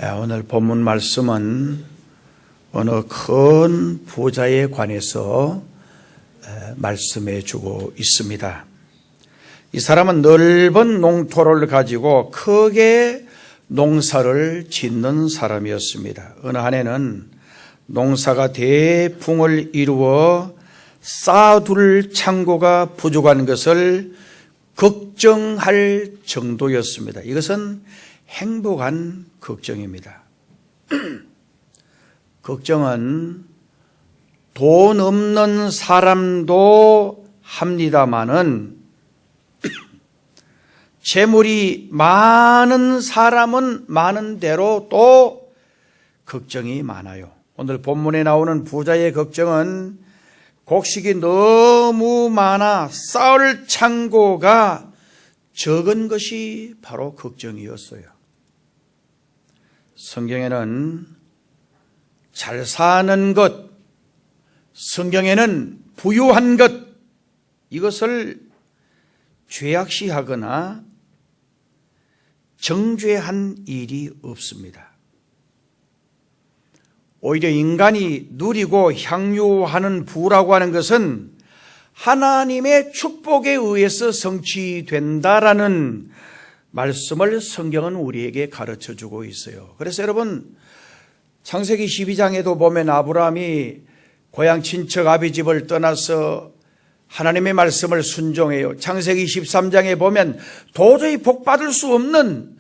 오늘 본문 말씀은 어느 큰 부자에 관해서 말씀해 주고 있습니다. 이 사람은 넓은 농토를 가지고 크게 농사를 짓는 사람이었습니다. 어느 한 해는 농사가 대풍을 이루어 쌓아둘 창고가 부족한 것을 걱정할 정도였습니다. 이것은 행복한 걱정입니다. 걱정은 돈 없는 사람도 합니다마는 재물이 많은 사람은 많은 대로 또 걱정이 많아요. 오늘 본문에 나오는 부자의 걱정은 곡식이 너무 많아 쌓을 창고가 적은 것이 바로 걱정이었어요. 성경에는 잘 사는 것, 성경에는 부유한 것, 이것을 죄악시하거나 정죄한 일이 없습니다. 오히려 인간이 누리고 향유하는 부라고 하는 것은 하나님의 축복에 의해서 성취된다라는 말씀을 성경은 우리에게 가르쳐주고 있어요. 그래서 여러분, 창세기 12장에도 보면 아브라함이 고향 친척 아비집을 떠나서 하나님의 말씀을 순종해요. 창세기 13장에 보면 도저히 복받을 수 없는,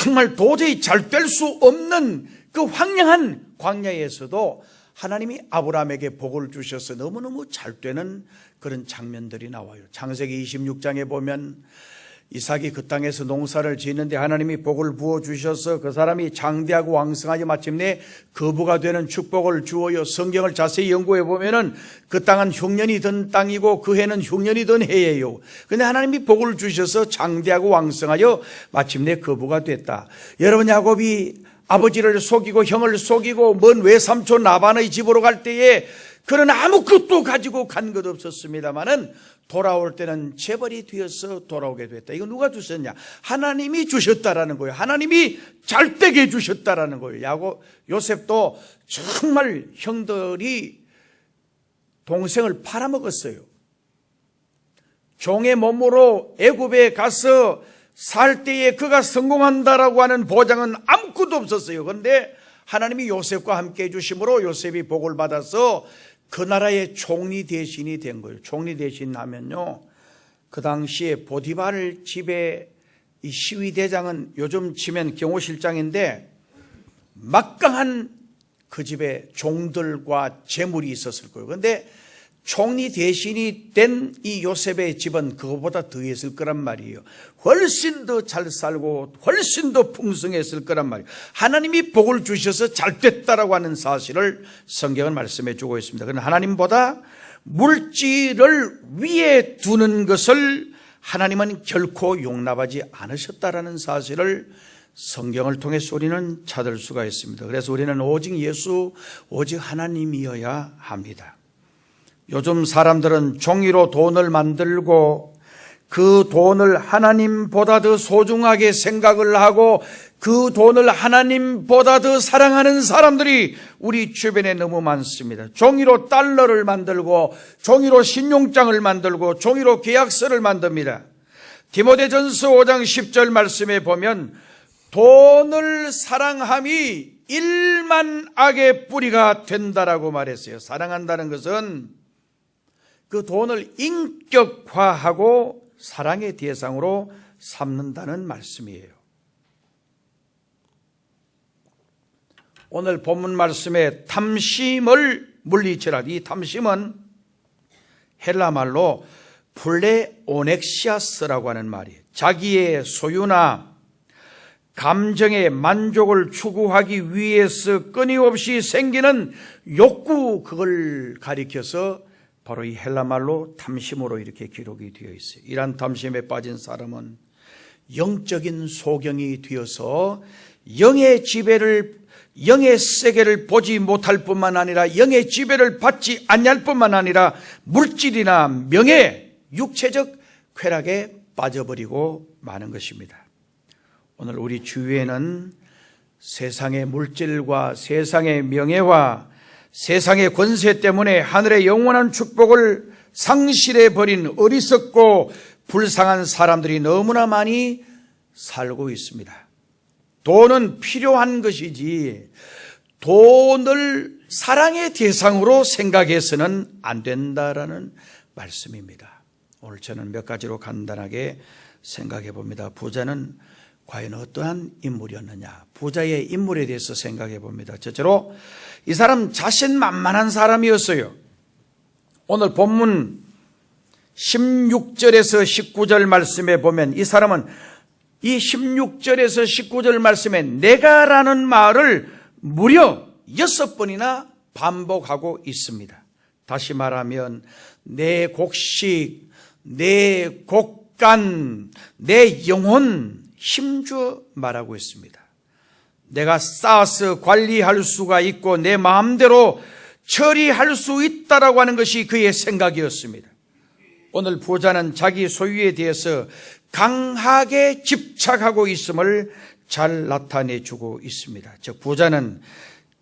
정말 도저히 잘 될 수 없는 그 황량한 광야에서도 하나님이 아브라함에게 복을 주셔서 너무너무 잘 되는 그런 장면들이 나와요. 창세기 26장에 보면 이삭이 그 땅에서 농사를 짓는데 하나님이 복을 부어주셔서 그 사람이 장대하고 왕성하지 마침내 거부가 되는 축복을 주어요. 성경을 자세히 연구해 보면은 그 땅은 흉년이 든 땅이고 그 해는 흉년이 든 해예요. 그런데 하나님이 복을 주셔서 장대하고 왕성하여 마침내 거부가 됐다. 여러분, 야곱이 아버지를 속이고 형을 속이고 먼 외삼촌 라반의 집으로 갈 때에 그는 아무것도 가지고 간 것 없었습니다마는 돌아올 때는 재벌이 되어서 돌아오게 됐다. 이거 누가 주셨냐? 하나님이 주셨다라는 거예요. 하나님이 잘되게 주셨다라는 거예요. 요셉도 정말 형들이 동생을 팔아먹었어요. 종의 몸으로 애굽에 가서 살 때에 그가 성공한다라고 하는 보장은 아무것도 없었어요. 그런데 하나님이 요셉과 함께 해주심으로 요셉이 복을 받아서 그 나라의 총리 대신이 된 거예요. 총리 대신 하면요, 그 당시에 보디발 집의 이 시위대장은 요즘 치면 경호실장인데 막강한 그 집에 종들과 재물이 있었을 거예요. 그런데 총리 대신이 된 이 요셉의 집은 그거보다 더했을 거란 말이에요. 훨씬 더 잘 살고 훨씬 더 풍성했을 거란 말이에요. 하나님이 복을 주셔서 잘 됐다라고 하는 사실을 성경은 말씀해 주고 있습니다. 그러나 하나님보다 물질을 위에 두는 것을 하나님은 결코 용납하지 않으셨다라는 사실을 성경을 통해서 우리는 찾을 수가 있습니다. 그래서 우리는 오직 예수, 오직 하나님이어야 합니다. 요즘 사람들은 종이로 돈을 만들고 그 돈을 하나님보다 더 소중하게 생각을 하고 그 돈을 하나님보다 더 사랑하는 사람들이 우리 주변에 너무 많습니다. 종이로 달러를 만들고 종이로 신용장을 만들고 종이로 계약서를 만듭니다. 디모데전서 5장 10절 말씀에 보면 돈을 사랑함이 일만 악의 뿌리가 된다라고 말했어요. 사랑한다는 것은 그 돈을 인격화하고 사랑의 대상으로 삼는다는 말씀이에요. 오늘 본문 말씀에 탐심을 물리치라. 이 탐심은 헬라 말로 플레오넥시아스라고 하는 말이에요. 자기의 소유나 감정의 만족을 추구하기 위해서 끊임없이 생기는 욕구, 그걸 가리켜서 바로 이 헬라말로 탐심으로 이렇게 기록이 되어 있어요. 이러한 탐심에 빠진 사람은 영적인 소경이 되어서 영의 세계를 보지 못할 뿐만 아니라 영의 지배를 받지 아니할 뿐만 아니라 물질이나 명예, 육체적 쾌락에 빠져버리고 마는 것입니다. 오늘 우리 주위에는 세상의 물질과 세상의 명예와 세상의 권세 때문에 하늘의 영원한 축복을 상실해버린 어리석고 불쌍한 사람들이 너무나 많이 살고 있습니다. 돈은 필요한 것이지 돈을 사랑의 대상으로 생각해서는 안 된다라는 말씀입니다. 오늘 저는 몇 가지로 간단하게 생각해 봅니다. 부자는 과연 어떠한 인물이었느냐, 부자의 인물에 대해서 생각해 봅니다. 첫째로 이 사람 자신만만한 사람이었어요. 오늘 본문 16절에서 19절 말씀에 보면 이 사람은 이 16절에서 19절 말씀에 내가라는 말을 무려 6번이나 반복하고 있습니다. 다시 말하면 내 곡식, 내 곡간, 내 영혼 힘주어 말하고 있습니다. 내가 쌓아서 관리할 수가 있고 내 마음대로 처리할 수 있다라고 하는 것이 그의 생각이었습니다. 오늘 부자는 자기 소유에 대해서 강하게 집착하고 있음을 잘 나타내주고 있습니다. 즉 부자는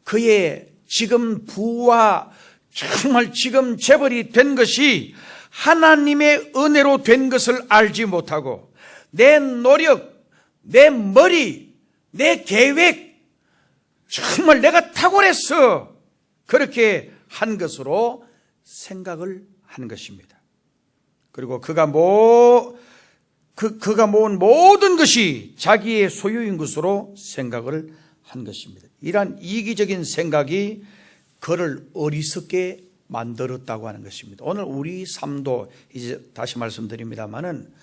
그의 지금 부와 정말 지금 재벌이 된 것이 하나님의 은혜로 된 것을 알지 못하고 내 노력, 내 머리, 내 계획, 정말 내가 탁월했어, 그렇게 한 것으로 생각을 한 것입니다. 그리고 그가 모은 모든 것이 자기의 소유인 것으로 생각을 한 것입니다. 이러한 이기적인 생각이 그를 어리석게 만들었다고 하는 것입니다. 오늘 우리 삶도 이제 다시 말씀드립니다마는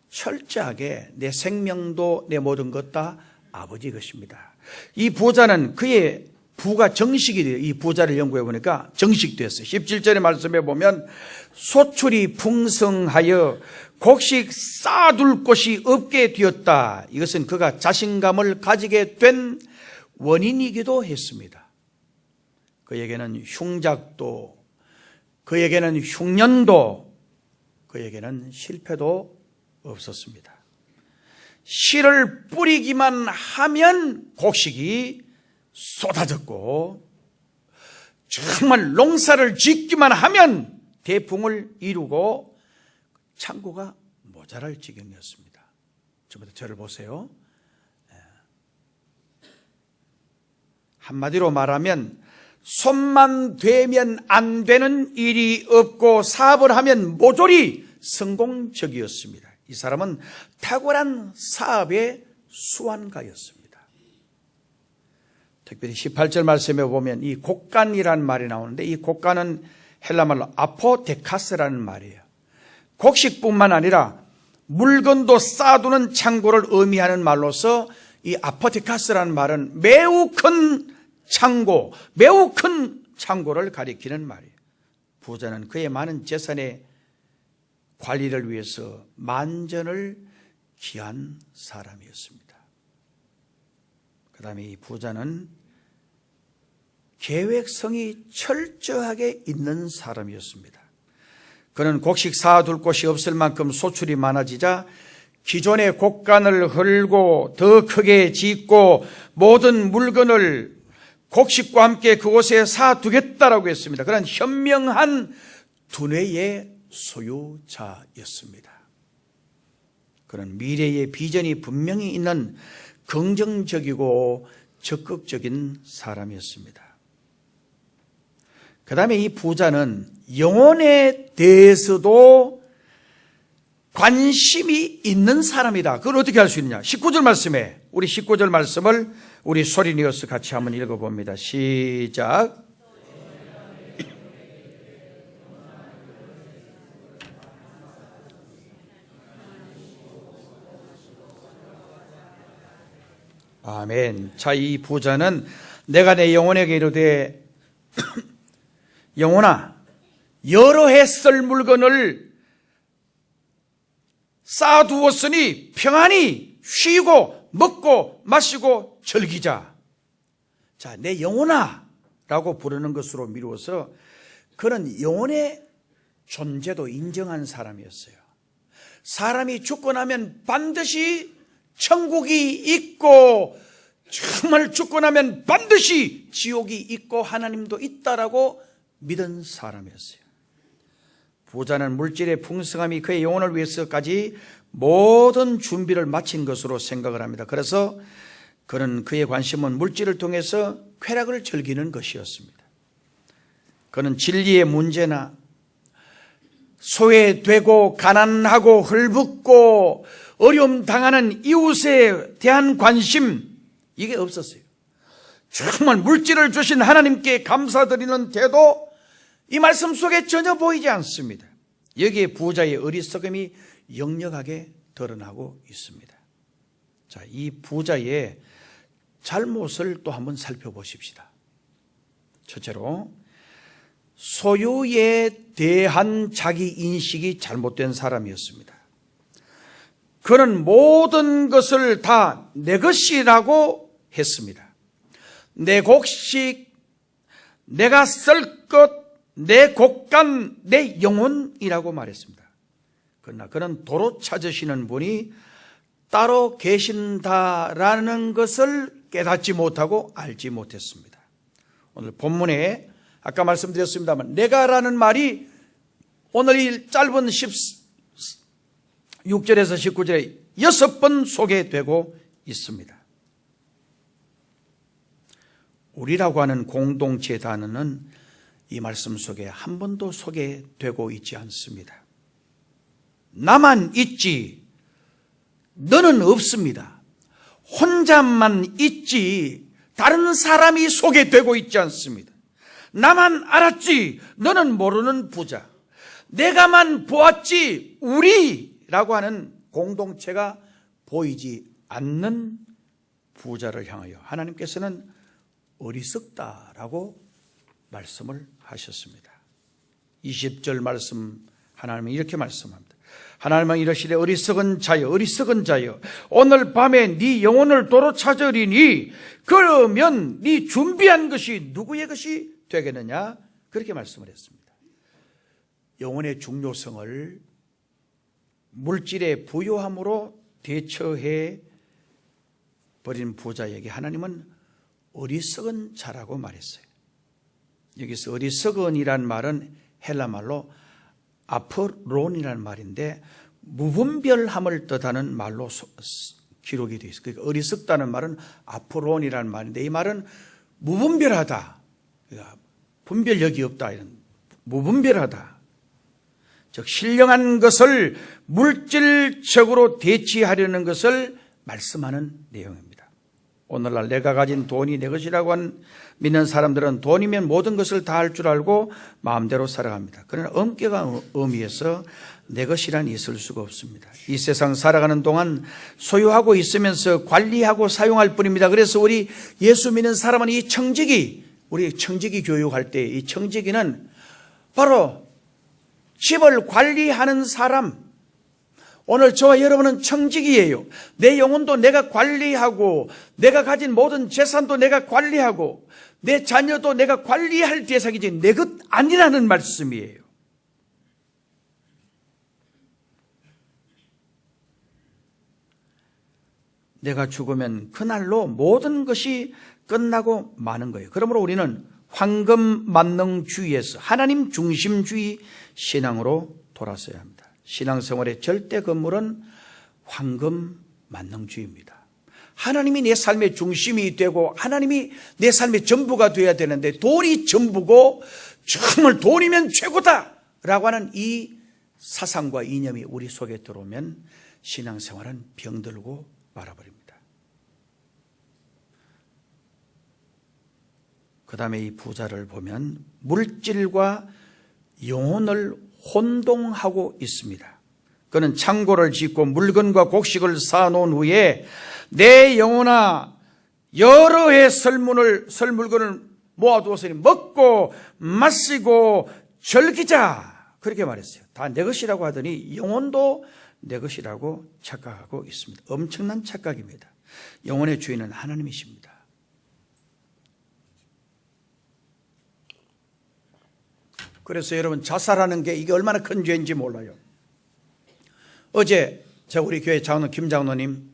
철저하게 내 생명도 내 모든 것 다 아버지 것입니다. 이 부자는 그의 부가 정식이 돼요. 이 부자를 연구해 보니까 정식됐어요. 17절의 말씀에 보면 소출이 풍성하여 곡식 쌓아둘 곳이 없게 되었다. 이것은 그가 자신감을 가지게 된 원인이기도 했습니다. 그에게는 흉작도, 그에게는 흉년도, 그에게는 실패도 없었습니다. 씨를 뿌리기만 하면 곡식이 쏟아졌고 정말 농사를 짓기만 하면 대풍을 이루고 창고가 모자랄 지경이었습니다. 저부터 저를 보세요. 한마디로 말하면 손만 대면 안 되는 일이 없고 사업을 하면 모조리 성공적이었습니다. 이 사람은 탁월한 사업의 수완가였습니다. 특별히 18절 말씀에 보면 이 곡간이라는 말이 나오는데 이 곡간은 헬라말로 아포데카스라는 말이에요. 곡식뿐만 아니라 물건도 쌓아두는 창고를 의미하는 말로서 이 아포데카스라는 말은 매우 큰 창고, 매우 큰 창고를 가리키는 말이에요. 부자는 그의 많은 재산의 관리를 위해서 만전을 기한 사람이었습니다. 그 다음에 이 부자는 계획성이 철저하게 있는 사람이었습니다. 그는 곡식 쌓아둘 곳이 없을 만큼 소출이 많아지자 기존의 곡간을 헐고 더 크게 짓고 모든 물건을 곡식과 함께 그곳에 쌓아두겠다라고 했습니다. 그런 현명한 두뇌의 소유자였습니다. 그런 미래의 비전이 분명히 있는 긍정적이고 적극적인 사람이었습니다. 그 다음에 이 부자는 영혼에 대해서도 관심이 있는 사람이다. 그걸 어떻게 할 수 있느냐? 19절 말씀에 우리 19절 말씀을 우리 소리내어서 같이 한번 읽어봅니다. 시작. 아멘. 자, 이 부자는 내가 내 영혼에게 이르되 영혼아, 여러 해 쓸 물건을 쌓아두었으니 평안히 쉬고 먹고 마시고 즐기자. 자, 내 영혼아 라고 부르는 것으로 미루어서 그는 영혼의 존재도 인정한 사람이었어요. 사람이 죽고 나면 반드시 천국이 있고 정말 죽고 나면 반드시 지옥이 있고 하나님도 있다라고 믿은 사람이었어요. 부자는 물질의 풍성함이 그의 영혼을 위해서까지 모든 준비를 마친 것으로 생각을 합니다. 그래서 그는 그의 관심은 물질을 통해서 쾌락을 즐기는 것이었습니다. 그는 진리의 문제나 소외되고 가난하고 헐벗고 어려움 당하는 이웃에 대한 관심, 이게 없었어요. 정말 물질을 주신 하나님께 감사드리는 태도, 이 말씀 속에 전혀 보이지 않습니다. 여기에 부자의 어리석음이 역력하게 드러나고 있습니다. 자, 이 부자의 잘못을 또 한번 살펴보십시다. 첫째로, 소유에 대한 자기 인식이 잘못된 사람이었습니다. 그는 모든 것을 다 내 것이라고 했습니다. 내 곡식, 내가 쓸 것, 내 곡간, 내 영혼이라고 말했습니다. 그러나 그는 도로 찾으시는 분이 따로 계신다라는 것을 깨닫지 못하고 알지 못했습니다. 오늘 본문에 아까 말씀드렸습니다만 내가라는 말이 오늘 이 짧은 16절에서 19절에 6번 소개되고 있습니다. 우리라고 하는 공동체 단어는 이 말씀 속에 한 번도 소개되고 있지 않습니다. 나만 있지 너는 없습니다. 혼자만 있지 다른 사람이 소개되고 있지 않습니다. 나만 알았지 너는 모르는 부자, 내가만 보았지 우리라고 하는 공동체가 보이지 않는 부자를 향하여 하나님께서는 어리석다라고 말씀을 하셨습니다. 20절 말씀 하나님은 이렇게 말씀합니다. 하나님은 이러시되 어리석은 자여 어리석은 자여 오늘 밤에 네 영혼을 도로 찾으리니 그러면 네 준비한 것이 누구의 것이 되겠느냐, 그렇게 말씀을 했습니다. 영혼의 중요성을 물질의 부요함으로 대처해 버린 부자에게 하나님은 어리석은 자라고 말했어요. 여기서 어리석은이란 말은 헬라말로 아프론이라는 말인데 무분별함을 뜻하는 말로 기록이 되어 있어요. 그러니까 어리석다는 말은 아프론이라는 말인데 이 말은 무분별하다, 그러니까 분별력이 없다, 이런 무분별하다, 즉 신령한 것을 물질적으로 대치하려는 것을 말씀하는 내용입니다. 오늘날 내가 가진 돈이 내 것이라고 믿는 사람들은 돈이면 모든 것을 다 할 줄 알고 마음대로 살아갑니다. 그러나 엄격한 의미에서 내 것이란 있을 수가 없습니다. 이 세상 살아가는 동안 소유하고 있으면서 관리하고 사용할 뿐입니다. 그래서 우리 예수 믿는 사람은 이 청지기, 우리 청지기 교육할 때 이 청지기는 바로 집을 관리하는 사람, 오늘 저와 여러분은 청지기예요. 내 영혼도 내가 관리하고 내가 가진 모든 재산도 내가 관리하고 내 자녀도 내가 관리할 대상이지 내 것 아니라는 말씀이에요. 내가 죽으면 그날로 모든 것이 끝나고 마는 거예요. 그러므로 우리는 황금만능주의에서 하나님 중심주의 신앙으로 돌아서야 합니다. 신앙생활의 절대 건물은 황금만능주의입니다. 하나님이 내 삶의 중심이 되고 하나님이 내 삶의 전부가 되어야 되는데 돈이 전부고 정말 돈이면 최고다 라고 하는 이 사상과 이념이 우리 속에 들어오면 신앙생활은 병들고 말아버립니다. 그 다음에 이 부자를 보면 물질과 영혼을 혼동하고 있습니다. 그는 창고를 짓고 물건과 곡식을 쌓아놓은 후에 내 영혼아 여러 해 설 물건을 모아두었으니 먹고 마시고 즐기자, 그렇게 말했어요. 다 내 것이라고 하더니 영혼도 내 것이라고 착각하고 있습니다. 엄청난 착각입니다. 영혼의 주인은 하나님이십니다. 그래서 여러분, 자살하는 게 이게 얼마나 큰 죄인지 몰라요. 어제 우리 교회 장로 김장로님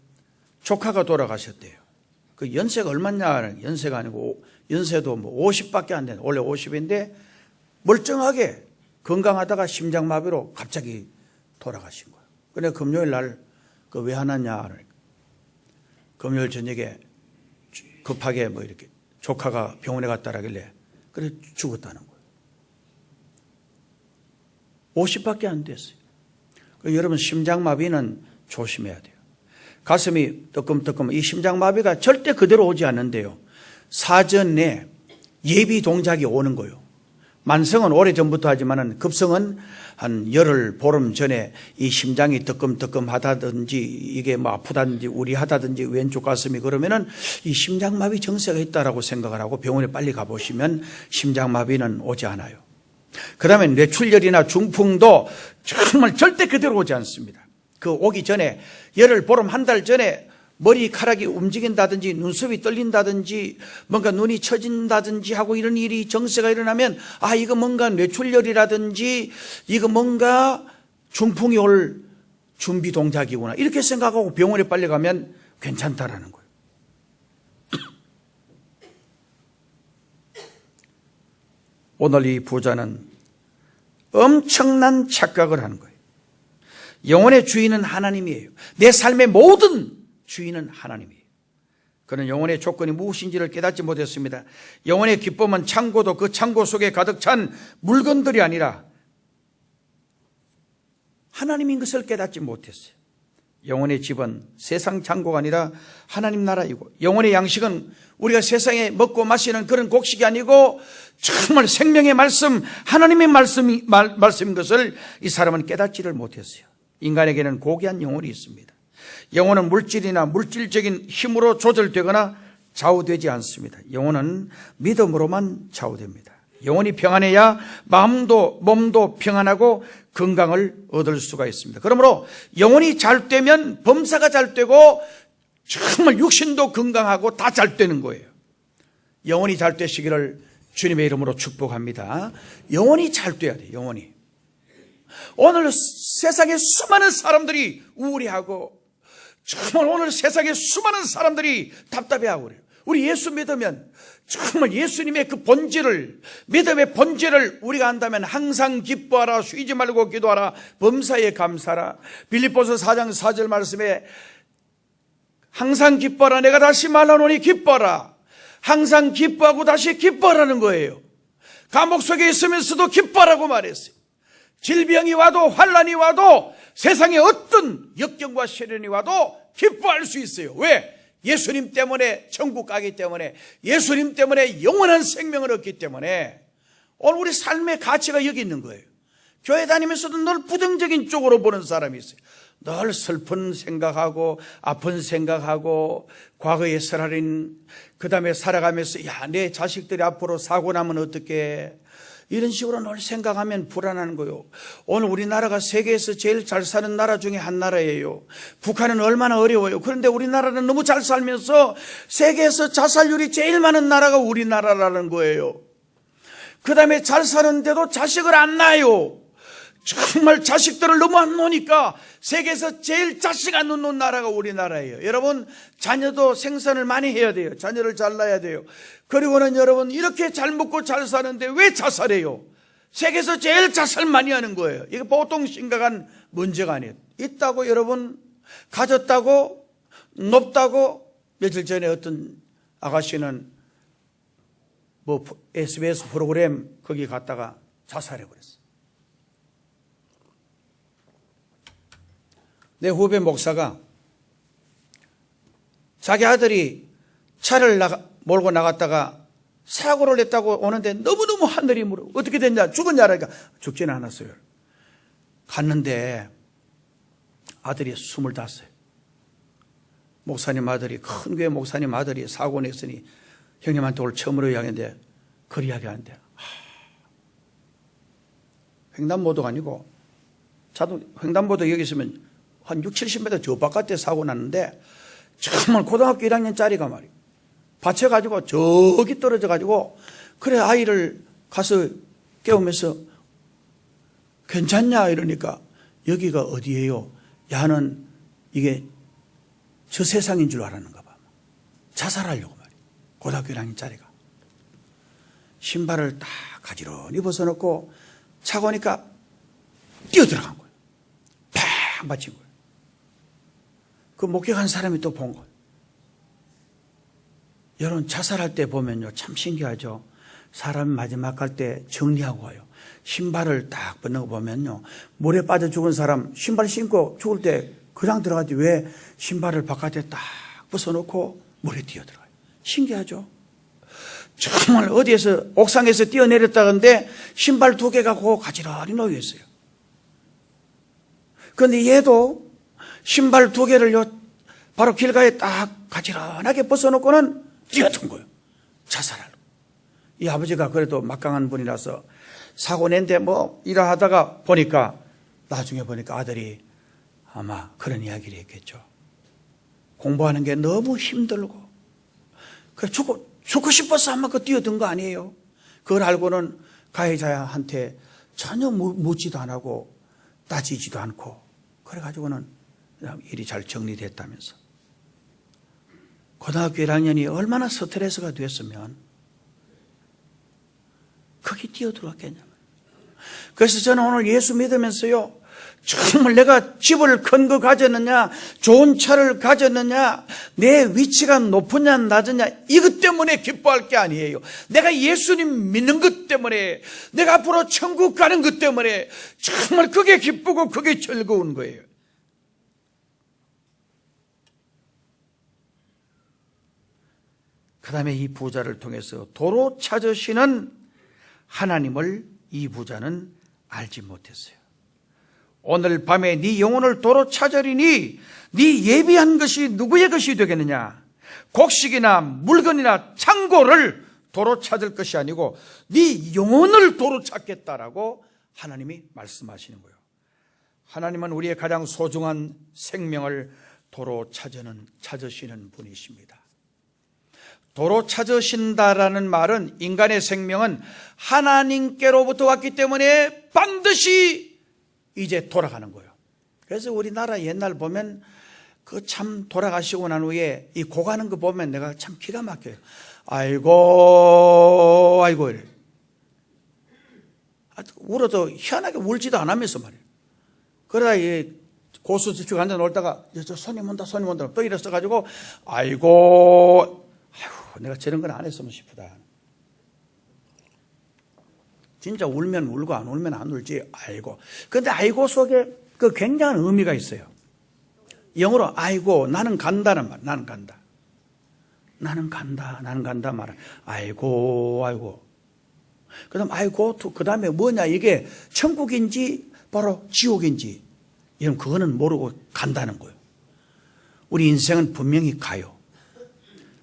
조카가 돌아가셨대요. 그 연세가 얼마냐? 연세가 아니고 연세도 뭐 50밖에 안 되는, 원래 50인데 멀쩡하게 건강하다가 심장마비로 갑자기 돌아가신 거예요. 그래 금요일 날 그 왜 하나냐? 금요일 저녁에 급하게 뭐 이렇게 조카가 병원에 갔다라길래 그래 죽었다는 거예요. 50밖에 안 됐어요. 여러분 심장마비는 조심해야 돼요. 가슴이 뜨끔뜨끔, 이 심장마비가 절대 그대로 오지 않는데요. 사전에 예비 동작이 오는 거예요. 만성은 오래전부터 하지만은 급성은 한 열흘, 보름 전에 이 심장이 뜨끔뜨끔 하다든지 이게 뭐 아프다든지 우리하다든지 왼쪽 가슴이 그러면은 이 심장마비 증세가 있다라고 생각을 하고 병원에 빨리 가보시면 심장마비는 오지 않아요. 그 다음에 뇌출혈이나 중풍도 정말 절대 그대로 오지 않습니다. 그 오기 전에 열흘, 보름, 한 달 전에 머리카락이 움직인다든지 눈썹이 떨린다든지 뭔가 눈이 처진다든지 하고 이런 일이 정세가 일어나면 아 이거 뭔가 뇌출혈이라든지 이거 뭔가 중풍이 올 준비 동작이구나 이렇게 생각하고 병원에 빨리 가면 괜찮다라는 거예요. 오늘 이 부자는 엄청난 착각을 하는 거예요. 영혼의 주인은 하나님이에요. 내 삶의 모든 주인은 하나님이에요. 그는 영혼의 조건이 무엇인지를 깨닫지 못했습니다. 영혼의 기쁨은 창고도 그 창고 속에 가득 찬 물건들이 아니라 하나님인 것을 깨닫지 못했어요. 영혼의 집은 세상 창고가 아니라 하나님 나라이고 영혼의 양식은 우리가 세상에 먹고 마시는 그런 곡식이 아니고 정말 생명의 말씀, 하나님의 말씀인 것을 이 사람은 깨닫지를 못했어요. 인간에게는 고귀한 영혼이 있습니다. 영혼은 물질이나 물질적인 힘으로 조절되거나 좌우되지 않습니다. 영혼은 믿음으로만 좌우됩니다. 영혼이 평안해야 마음도 몸도 평안하고 건강을 얻을 수가 있습니다. 그러므로 영혼이 잘 되면 범사가 잘 되고 정말 육신도 건강하고 다 잘 되는 거예요. 영혼이 잘 되시기를 주님의 이름으로 축복합니다. 영혼이 잘 돼야 돼요. 영혼이. 오늘 세상에 수많은 사람들이 우울해하고 정말 오늘 세상에 수많은 사람들이 답답해하고 그래요. 우리 예수 믿으면 정말 예수님의 그 본질을, 믿음의 본질을 우리가 안다면 항상 기뻐하라, 쉬지 말고 기도하라, 범사에 감사하라. 빌립보서 4장 4절 말씀에 항상 기뻐하라, 내가 다시 말하노니 기뻐하라. 항상 기뻐하고 다시 기뻐하라는 거예요. 감옥 속에 있으면서도 기뻐하라고 말했어요. 질병이 와도 환난이 와도 세상에 어떤 역경과 시련이 와도 기뻐할 수 있어요. 왜? 예수님 때문에 천국 가기 때문에, 예수님 때문에 영원한 생명을 얻기 때문에 오늘 우리 삶의 가치가 여기 있는 거예요. 교회 다니면서도 늘 부정적인 쪽으로 보는 사람이 있어요. 늘 슬픈 생각하고 아픈 생각하고 과거의 살아린, 그 다음에 살아가면서 야, 내 자식들이 앞으로 사고 나면 어떡해, 이런 식으로 늘 생각하면 불안한 거예요. 오늘 우리나라가 세계에서 제일 잘 사는 나라 중에 한 나라예요. 북한은 얼마나 어려워요. 그런데 우리나라는 너무 잘 살면서 세계에서 자살률이 제일 많은 나라가 우리나라라는 거예요. 그 다음에 잘 사는데도 자식을 안 낳아요. 정말 자식들을 너무 안 놓으니까 세계에서 제일 자식 안 놓는 나라가 우리나라예요. 여러분, 자녀도 생산을 많이 해야 돼요. 자녀를 잘 낳아야 돼요. 그리고는 여러분, 이렇게 잘 먹고 잘 사는데 왜 자살해요? 세계에서 제일 자살 많이 하는 거예요. 이게 보통 심각한 문제가 아니에요. 있다고 여러분, 가졌다고, 높다고. 며칠 전에 어떤 아가씨는 뭐 SBS 프로그램 거기 갔다가 자살해버렸어요. 내 후배 목사가 자기 아들이 차를 몰고 나갔다가 사고를 냈다고 오는데 너무너무 하늘이 물어. 어떻게 됐냐? 죽었냐? 그러니까 죽지는 않았어요. 갔는데 아들이 25살. 목사님 아들이, 큰 교회 목사님 아들이 사고 냈으니 형님한테 오늘 처음으로 이야기했는데 그리 이야기하는데 횡단보도가 아니고 횡단보도 여기 있으면 한 60, 70m 저 바깥에 사고 났는데 정말 고등학교 1학년짜리가 말이에요. 받쳐가지고 저기 떨어져가지고 그래 아이를 가서 깨우면서 괜찮냐 이러니까 여기가 어디예요? 야는 이게 저 세상인 줄 알았는가 봐. 자살하려고 말이에요. 고등학교 1학년짜리가. 신발을 딱 가지런히 벗어놓고 차고 오니까 뛰어들어간 거예요. 팍 맞힌 거예요. 그 목격한 사람이 또 본 거예요. 여러분, 자살할 때 보면요, 참 신기하죠. 사람 마지막 갈 때 정리하고 와요. 신발을 딱 벗는 거 보면요, 물에 빠져 죽은 사람 신발 신고 죽을 때 그냥 들어가지 왜 신발을 바깥에 딱 벗어놓고 물에 뛰어들어가요. 신기하죠. 정말 어디에서 옥상에서 뛰어내렸다던데 신발 2개 갖고 가지런히 놓여 있어요. 그런데 얘도 신발 2개를 바로 길가에 딱 가지런하게 벗어놓고는 뛰어든 거예요. 자살하러. 이 아버지가 그래도 막강한 분이라서 사고 낸데 뭐 일하다가 보니까 나중에 보니까 아들이 아마 그런 이야기를 했겠죠. 공부하는 게 너무 힘들고 그래 죽고 싶어서 아마 그 뛰어든 거 아니에요. 그걸 알고는 가해자한테 전혀 묻지도 안 하고 따지지도 않고 그래가지고는 일이 잘 정리됐다면서. 고등학교 1학년이 얼마나 스트레스가 됐으면 거기 뛰어들어왔겠냐면. 그래서 저는 오늘 예수 믿으면서요, 정말 내가 집을 큰 거 가졌느냐, 좋은 차를 가졌느냐, 내 위치가 높으냐 낮으냐, 이것 때문에 기뻐할 게 아니에요. 내가 예수님 믿는 것 때문에, 내가 앞으로 천국 가는 것 때문에 정말 그게 기쁘고 그게 즐거운 거예요. 그 다음에 이 부자를 통해서 도로 찾으시는 하나님을 이 부자는 알지 못했어요. 오늘 밤에 네 영혼을 도로 찾으리니 네 예비한 것이 누구의 것이 되겠느냐? 곡식이나 물건이나 창고를 도로 찾을 것이 아니고 네 영혼을 도로 찾겠다라고 하나님이 말씀하시는 거예요. 하나님은 우리의 가장 소중한 생명을 도로 찾으시는 분이십니다. 도로 찾으신다라는 말은 인간의 생명은 하나님께로부터 왔기 때문에 반드시 이제 돌아가는 거예요. 그래서 우리나라 옛날 보면 그 참 돌아가시고 난 후에 이 고가는 거 보면 내가 참 기가 막혀요. 아이고 아이고 이래. 울어도 희한하게 울지도 않으면서 말이에요. 그러다 이 고수저축 앉아 놀다가 저 손님 온다 또 일어서가지고 아이고 내가 저런 건 안 했으면 싶다. 진짜 울면 울고 안 울면 안 울지. 아이고. 그런데 아이고 속에 그 굉장한 의미가 있어요. 영어로 아이고 나는 간다는 말. 나는 간다. 나는 간다 말은 아이고. 그다음 아이고 그다음에 뭐냐 이게 천국인지 바로 지옥인지 이런 그거는 모르고 간다는 거예요. 우리 인생은 분명히 가요.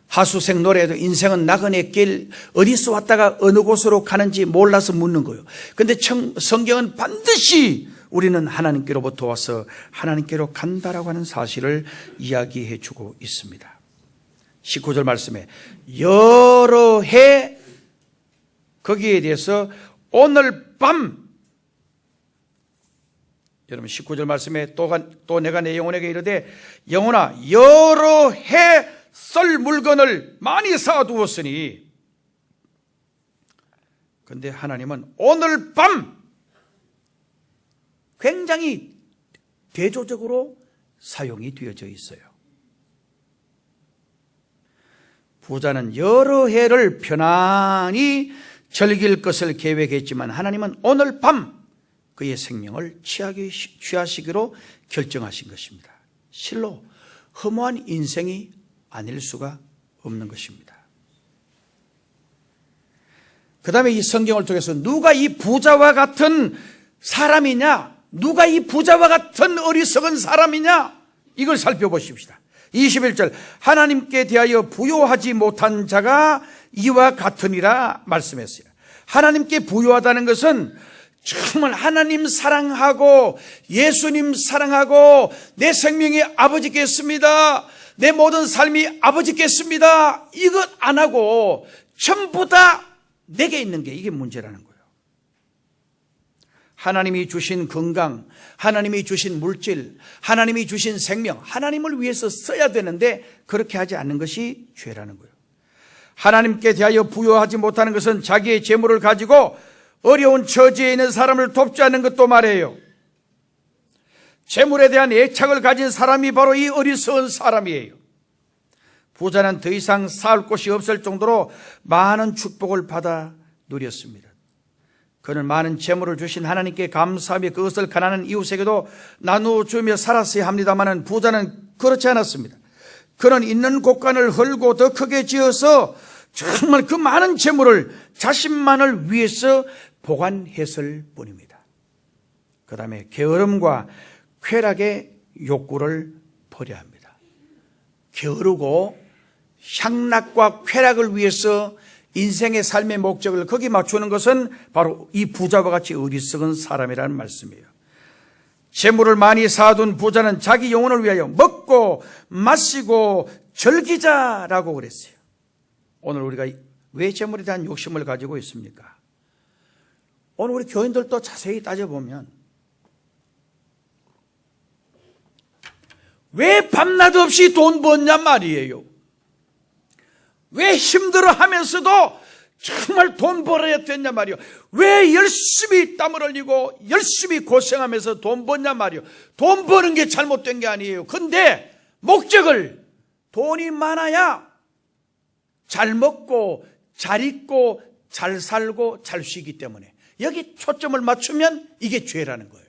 하수생 노래에도 인생은 나그네 길 어디서 왔다가 어느 곳으로 가는지 몰라서 묻는 거예요. 그런데 성경은 반드시 우리는 하나님께로부터 와서 하나님께로 간다라고 하는 사실을 이야기해 주고 있습니다. 19절 말씀에 여러 해 거기에 대해서 오늘 밤 여러분 19절 말씀에 또 내가 내 영혼에게 이르되 영혼아 여러 해 썰 물건을 많이 쌓아두었으니 그런데 하나님은 오늘 밤 굉장히 대조적으로 사용이 되어져 있어요. 부자는 여러 해를 편안히 즐길 것을 계획했지만 하나님은 오늘 밤 그의 생명을 취하시기로 결정하신 것입니다. 실로 허무한 인생이 아닐 수가 없는 것입니다. 그 다음에 이 성경을 통해서 누가 이 부자와 같은 사람이냐, 누가 이 부자와 같은 어리석은 사람이냐, 이걸 살펴보십시다. 21절 하나님께 대하여 부요하지 못한 자가 이와 같으니라 말씀했어요. 하나님께 부요하다는 것은 정말 하나님 사랑하고 예수님 사랑하고 내 생명이 아버지께 있습니다, 내 모든 삶이 아버지께 있습니다, 이것 안 하고 전부 다 내게 있는 게 이게 문제라는 거예요. 하나님이 주신 건강, 하나님이 주신 물질, 하나님이 주신 생명, 하나님을 위해서 써야 되는데 그렇게 하지 않는 것이 죄라는 거예요. 하나님께 대하여 부여하지 못하는 것은 자기의 재물을 가지고 어려운 처지에 있는 사람을 돕지 않는 것도 말이에요. 재물에 대한 애착을 가진 사람이 바로 이 어리석은 사람이에요. 부자는 더 이상 살 곳이 없을 정도로 많은 축복을 받아 누렸습니다. 그는 많은 재물을 주신 하나님께 감사하며 그것을 가난한 이웃에게도 나누어 주며 살았어야 합니다만 부자는 그렇지 않았습니다. 그는 있는 곳간을 헐고 더 크게 지어서 정말 그 많은 재물을 자신만을 위해서 보관했을 뿐입니다. 그 다음에 게으름과 쾌락의 욕구를 버려야 합니다. 게으르고 향락과 쾌락을 위해서 인생의 삶의 목적을 거기 맞추는 것은 바로 이 부자와 같이 어리석은 사람이라는 말씀이에요. 재물을 많이 쌓아둔 부자는 자기 영혼을 위하여 먹고 마시고 즐기자라고 그랬어요. 오늘 우리가 왜 재물에 대한 욕심을 가지고 있습니까? 오늘 우리 교인들도 자세히 따져보면 왜 밤낮 없이 돈 버냐 말이에요. 왜 힘들어하면서도 정말 돈 벌어야 됐냐 말이요. 왜 열심히 땀을 흘리고 열심히 고생하면서 돈 버냐 말이요. 돈 버는 게 잘못된 게 아니에요. 근데 목적을 돈이 많아야 잘 먹고 잘 입고 잘 살고 잘 쉬기 때문에 여기 초점을 맞추면 이게 죄라는 거예요.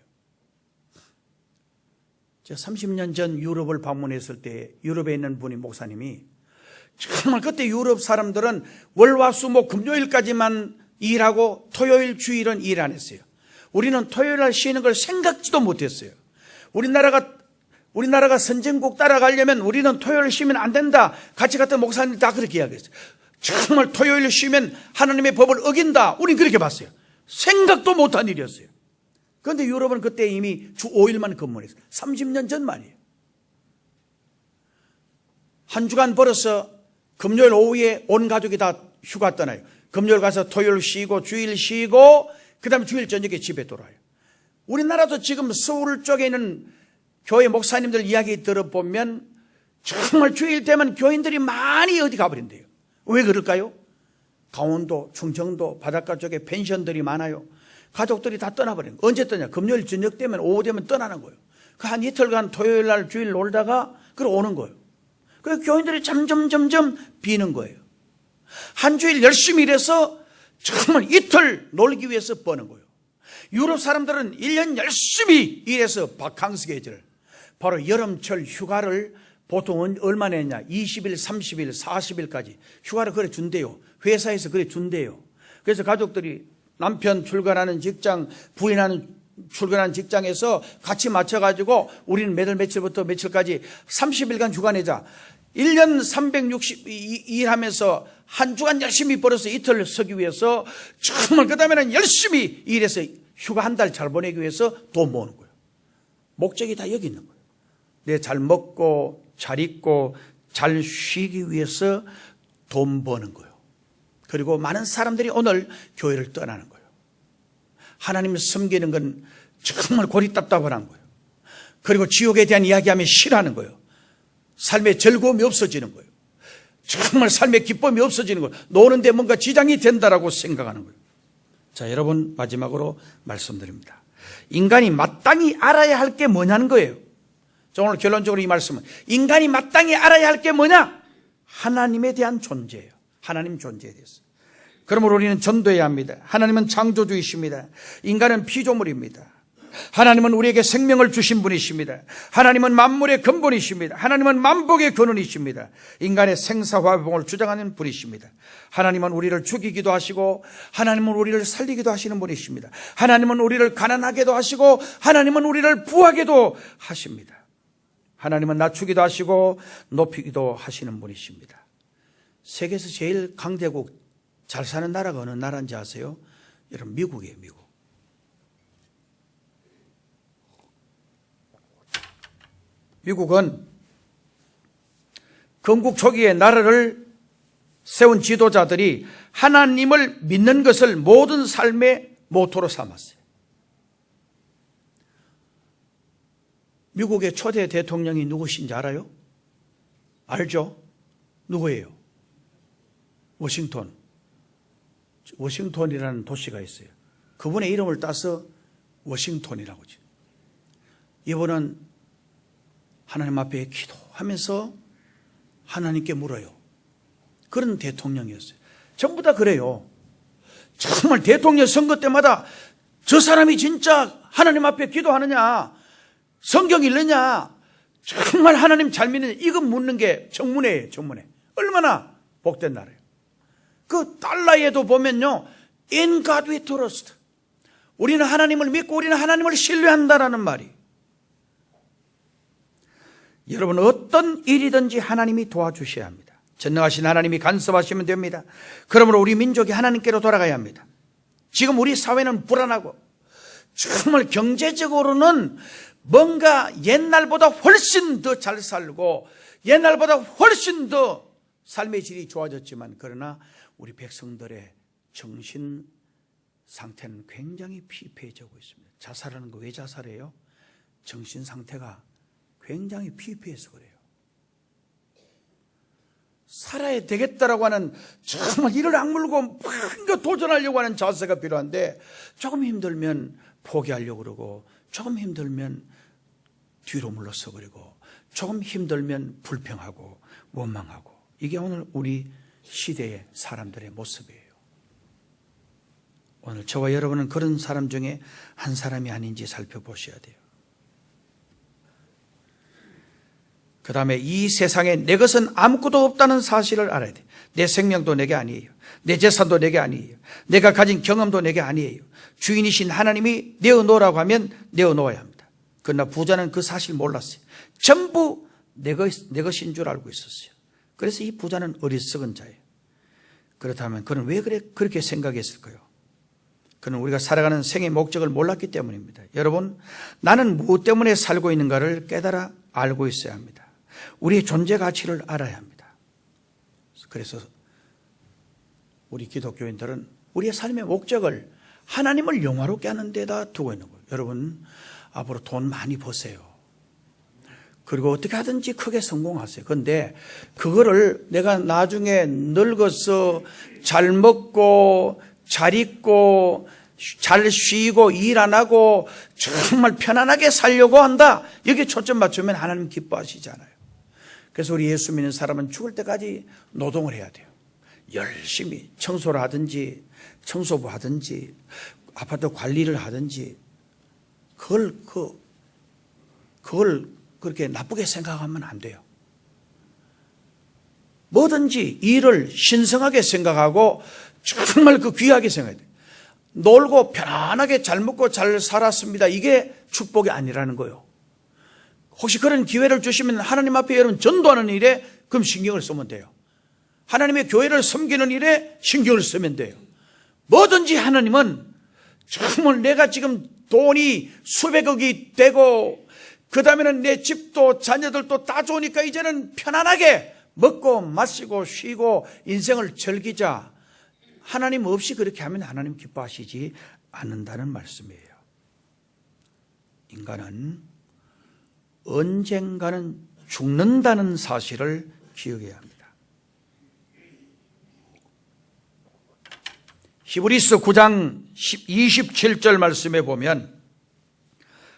제가 30년 전 유럽을 방문했을 때 유럽에 있는 분이 목사님이 정말 그때 유럽 사람들은 월화수목 금요일까지만 일하고 토요일 주일은 일 안 했어요. 우리는 토요일 날 쉬는 걸 생각지도 못했어요. 우리나라가 선진국 따라가려면 우리는 토요일 쉬면 안 된다. 같이 갔던 목사님들 다 그렇게 이야기했어요. 정말 토요일 쉬면 하나님의 법을 어긴다. 우린 그렇게 봤어요. 생각도 못한 일이었어요. 그런데 유럽은 그때 이미 주 5일만 근무했어요. 30년 전 말이에요. 한 주간 벌어서 금요일 오후에 온 가족이 다 휴가 떠나요. 금요일 가서 토요일 쉬고 주일 쉬고 그 다음에 주일 저녁에 집에 돌아와요. 우리나라도 지금 서울 쪽에 있는 교회 목사님들 이야기 들어보면 정말 주일 되면 교인들이 많이 어디 가버린대요. 왜 그럴까요? 강원도, 충청도, 바닷가 쪽에 펜션들이 많아요. 가족들이 다 떠나버린 거예요. 언제 떠냐? 금요일 저녁 되면 오후 되면 떠나는 거예요. 그 한 이틀간 토요일 날 주일 놀다가 그러 오는 거예요. 그래서 교인들이 점점 비는 거예요. 한 주일 열심히 일해서 정말 이틀 놀기 위해서 버는 거예요. 유럽 사람들은 1년 열심히 일해서 바캉스 계절, 바로 여름철 휴가를 보통 얼마나 했냐? 20일, 30일, 40일까지 휴가를 그래 준대요. 회사에서 그래 준대요. 그래서 가족들이 남편 출근하는 직장, 부인하는 출근하는 직장에서 같이 맞춰가지고 우리는 몇월 며칠부터 며칠까지 30일간 휴가 내자. 1년 360 일하면서 한 주간 열심히 벌어서 이틀 서기 위해서 정말 그 다음에는 열심히 일해서 휴가 한 달 잘 보내기 위해서 돈 모으는 거예요. 목적이 다 여기 있는 거예요. 내 잘 먹고 잘 입고 잘 쉬기 위해서 돈 버는 거예요. 그리고 많은 사람들이 오늘 교회를 떠나는 거예요. 하나님을 섬기는 건 정말 고리답답한 거예요. 그리고 지옥에 대한 이야기하면 싫어하는 거예요. 삶의 즐거움이 없어지는 거예요. 정말 삶의 기쁨이 없어지는 거예요. 노는데 뭔가 지장이 된다라고 생각하는 거예요. 자, 여러분 마지막으로 말씀드립니다. 인간이 마땅히 알아야 할 게 뭐냐는 거예요. 자, 오늘 결론적으로 이 말씀은 인간이 마땅히 알아야 할 게 뭐냐? 하나님에 대한 존재예요. 하나님 존재에 대해서. 그러므로 우리는 전도해야 합니다. 하나님은 창조주이십니다. 인간은 피조물입니다. 하나님은 우리에게 생명을 주신 분이십니다. 하나님은 만물의 근본이십니다. 하나님은 만복의 근원이십니다. 인간의 생사화복을 주장하는 분이십니다. 하나님은 우리를 죽이기도 하시고 하나님은 우리를 살리기도 하시는 분이십니다. 하나님은 우리를 가난하게도 하시고 하나님은 우리를 부하게도 하십니다. 하나님은 낮추기도 하시고 높이기도 하시는 분이십니다. 세계에서 제일 강대국 잘 사는 나라가 어느 나라인지 아세요? 여러분, 미국이에요. 미국. 미국은 건국 초기에 나라를 세운 지도자들이 하나님을 믿는 것을 모든 삶의 모토로 삼았어요. 미국의 초대 대통령이 누구신지 알아요? 알죠? 누구예요? 워싱턴이라는 도시가 있어요. 그분의 이름을 따서 워싱턴이라고 지어요. 이분은 하나님 앞에 기도하면서 하나님께 물어요. 그런 대통령이었어요. 전부 다 그래요. 정말 대통령 선거 때마다 저 사람이 진짜 하나님 앞에 기도하느냐, 성경 읽느냐, 정말 하나님 잘 믿느냐, 이거 묻는 게 청문회예요. 청문회. 얼마나 복된 나라예요. 그 달러에도 보면요, In God we trust. 우리는 하나님을 믿고 우리는 하나님을 신뢰한다라는 말이. 여러분, 어떤 일이든지 하나님이 도와주셔야 합니다. 전능하신 하나님이 간섭하시면 됩니다. 그러므로 우리 민족이 하나님께로 돌아가야 합니다. 지금 우리 사회는 불안하고 정말 경제적으로는 뭔가 옛날보다 훨씬 더 잘 살고 옛날보다 훨씬 더 삶의 질이 좋아졌지만, 그러나 우리 백성들의 정신 상태는 굉장히 피폐해지고 있습니다. 자살하는 거 왜 자살해요? 정신 상태가 굉장히 피폐해서 그래요. 살아야 되겠다라고 하는, 정말 이를 악물고 뭔가 도전하려고 하는 자세가 필요한데, 조금 힘들면 포기하려고 그러고, 조금 힘들면 뒤로 물러서 버리고, 조금 힘들면 불평하고 원망하고, 이게 오늘 우리 시대의 사람들의 모습이에요. 오늘 저와 여러분은 그런 사람 중에 한 사람이 아닌지 살펴보셔야 돼요. 그 다음에 이 세상에 내 것은 아무것도 없다는 사실을 알아야 돼요. 내 생명도 내게 아니에요. 내 재산도 내게 아니에요. 내가 가진 경험도 내게 아니에요. 주인이신 하나님이 내어놓으라고 하면 내어놓아야 합니다. 그러나 부자는 그 사실 몰랐어요. 전부 내 것인 줄 알고 있었어요. 그래서 이 부자는 어리석은 자예요. 그렇다면 그는 왜 그렇게 생각했을까요? 그는 우리가 살아가는 생의 목적을 몰랐기 때문입니다. 여러분, 나는 무엇 때문에 살고 있는가를 깨달아 알고 있어야 합니다. 우리의 존재 가치를 알아야 합니다. 그래서 우리 기독교인들은 우리의 삶의 목적을 하나님을 영화롭게 하는 데다 두고 있는 거예요. 여러분, 앞으로 돈 많이 버세요. 그리고 어떻게 하든지 크게 성공하세요. 그런데 그거를 내가 나중에 늙어서 잘 먹고 잘 입고 잘 쉬고 일 안 하고 정말 편안하게 살려고 한다, 여기에 초점 맞추면 하나님 기뻐하시잖아요. 그래서 우리 예수 믿는 사람은 죽을 때까지 노동을 해야 돼요. 열심히 청소를 하든지 청소부 하든지 아파트 관리를 하든지, 그걸 그렇게 나쁘게 생각하면 안 돼요. 뭐든지 일을 신성하게 생각하고 정말 그 귀하게 생각해야 돼요. 놀고 편안하게 잘 먹고 잘 살았습니다, 이게 축복이 아니라는 거예요. 혹시 그런 기회를 주시면 하나님 앞에 여러분 전도하는 일에 그럼 신경을 쓰면 돼요. 하나님의 교회를 섬기는 일에 신경을 쓰면 돼요. 뭐든지 하나님은 정말 내가 지금 돈이 수백억이 되고 그 다음에는 내 집도 자녀들도 다 좋으니까 이제는 편안하게 먹고 마시고 쉬고 인생을 즐기자, 하나님 없이 그렇게 하면 하나님 기뻐하시지 않는다는 말씀이에요. 인간은 언젠가는 죽는다는 사실을 기억해야 합니다. 히브리서 9장 27절 말씀에 보면,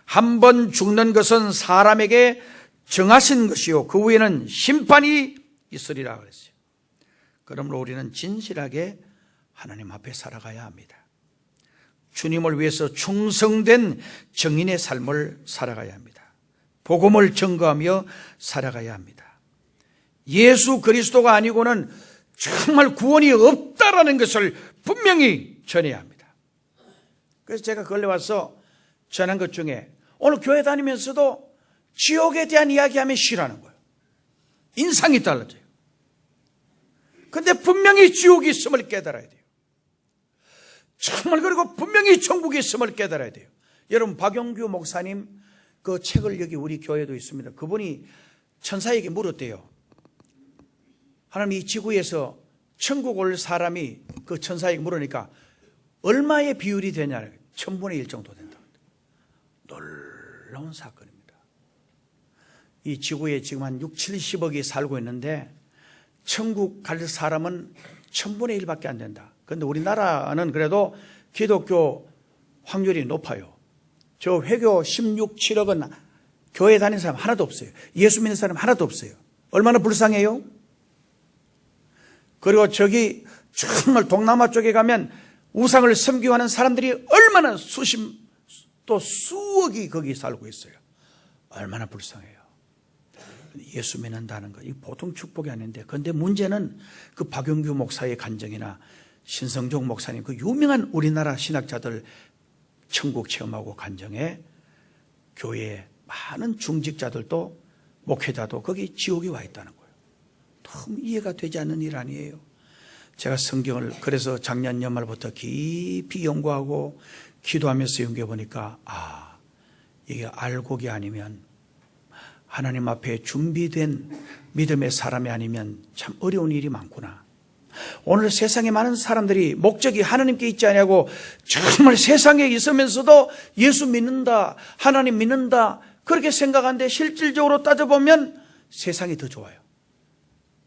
한 번 죽는 것은 사람에게 정하신 것이요 그 후에는 심판이 있으리라 그랬어요. 그러므로 우리는 진실하게 하나님 앞에 살아가야 합니다. 주님을 위해서 충성된 정인의 삶을 살아가야 합니다. 복음을 증거하며 살아가야 합니다. 예수 그리스도가 아니고는 정말 구원이 없다라는 것을 분명히 전해야 합니다. 그래서 제가 걸려 와서 전한 것 중에, 오늘 교회 다니면서도 지옥에 대한 이야기하면 싫어하는 거예요. 인상이 달라져요. 그런데 분명히 지옥이 있음을 깨달아야 돼요. 정말, 그리고 분명히 천국이 있음을 깨달아야 돼요. 여러분, 박용규 목사님 그 책을 여기 우리 교회도 있습니다. 그분이 천사에게 물었대요. 하나님, 이 지구에서 천국 올 사람이 그 천사에게 물으니까 얼마의 비율이 되냐? 1000분의 1 정도 된다. 놀라운 사건입니다. 이 지구에 지금 한 6, 70억이 살고 있는데 천국 갈 사람은 1000분의 1밖에 안 된다. 그런데 우리나라는 그래도 기독교 확률이 높아요. 저 회교 16, 7억은 교회 다니는 사람 하나도 없어요. 예수 믿는 사람 하나도 없어요. 얼마나 불쌍해요? 그리고 저기 정말 동남아 쪽에 가면 우상을 섬기하는 사람들이 얼마나 또 수억이 거기 살고 있어요. 얼마나 불쌍해요. 예수 믿는다는 거, 이 보통 축복이 아닌데, 그런데 문제는 그 박용규 목사의 간증이나 신성종 목사님, 그 유명한 우리나라 신학자들 천국 체험하고 간증에 교회에 많은 중직자들도 목회자도 거기 지옥에 와 있다는 거예요. 너무 이해가 되지 않는 일 아니에요. 제가 성경을 그래서 작년 연말부터 깊이 연구하고 기도하면서 연구해 보니까 이게 알곡이 아니면, 하나님 앞에 준비된 믿음의 사람이 아니면 참 어려운 일이 많구나. 오늘 세상에 많은 사람들이 목적이 하나님께 있지 않냐고 정말 세상에 있으면서도 예수 믿는다, 하나님 믿는다 그렇게 생각하는데 실질적으로 따져보면 세상이 더 좋아요.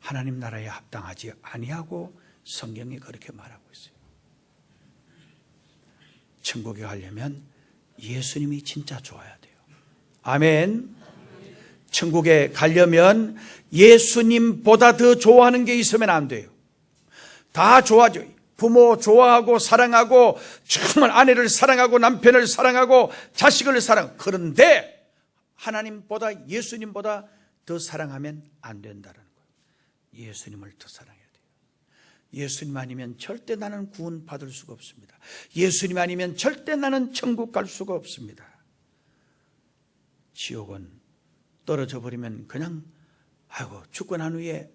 하나님 나라에 합당하지 아니하고 성경이 그렇게 말하고 있어요. 천국에 가려면 예수님이 진짜 좋아야 돼요. 아멘. 천국에 가려면 예수님보다 더 좋아하는 게 있으면 안 돼요. 다 좋아져. 부모 좋아하고 사랑하고 정말 아내를 사랑하고 남편을 사랑하고 자식을 사랑하고, 그런데 하나님보다 예수님보다 더 사랑하면 안 된다는 거예요. 예수님을 더 사랑해야 돼요. 예수님 아니면 절대 나는 구원 받을 수가 없습니다. 예수님 아니면 절대 나는 천국 갈 수가 없습니다. 지옥은 떨어져 버리면 그냥 죽고 난 후에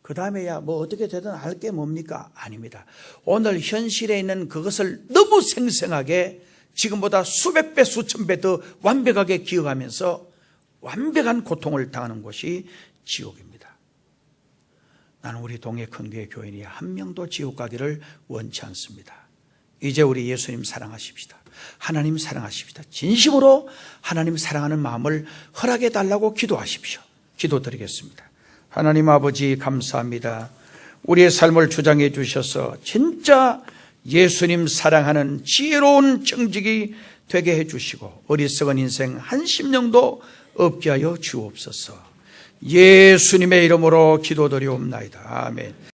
그 다음에야 뭐 어떻게 되든 할 게 뭡니까? 아닙니다. 오늘 현실에 있는 그것을 너무 생생하게 지금보다 수백 배 수천 배 더 완벽하게 기억하면서 완벽한 고통을 당하는 곳이 지옥입니다. 나는 우리 동해 큰교회 교인이 한 명도 지옥 가기를 원치 않습니다. 이제 우리 예수님 사랑하십시다. 하나님 사랑하십시다. 진심으로 하나님 사랑하는 마음을 허락해 달라고 기도하십시오. 기도드리겠습니다. 하나님 아버지 감사합니다. 우리의 삶을 주장해 주셔서 진짜 예수님 사랑하는 지혜로운 정직이 되게 해 주시고 어리석은 인생 한 심령도 없게 하여 주옵소서. 예수님의 이름으로 기도드리옵나이다. 아멘.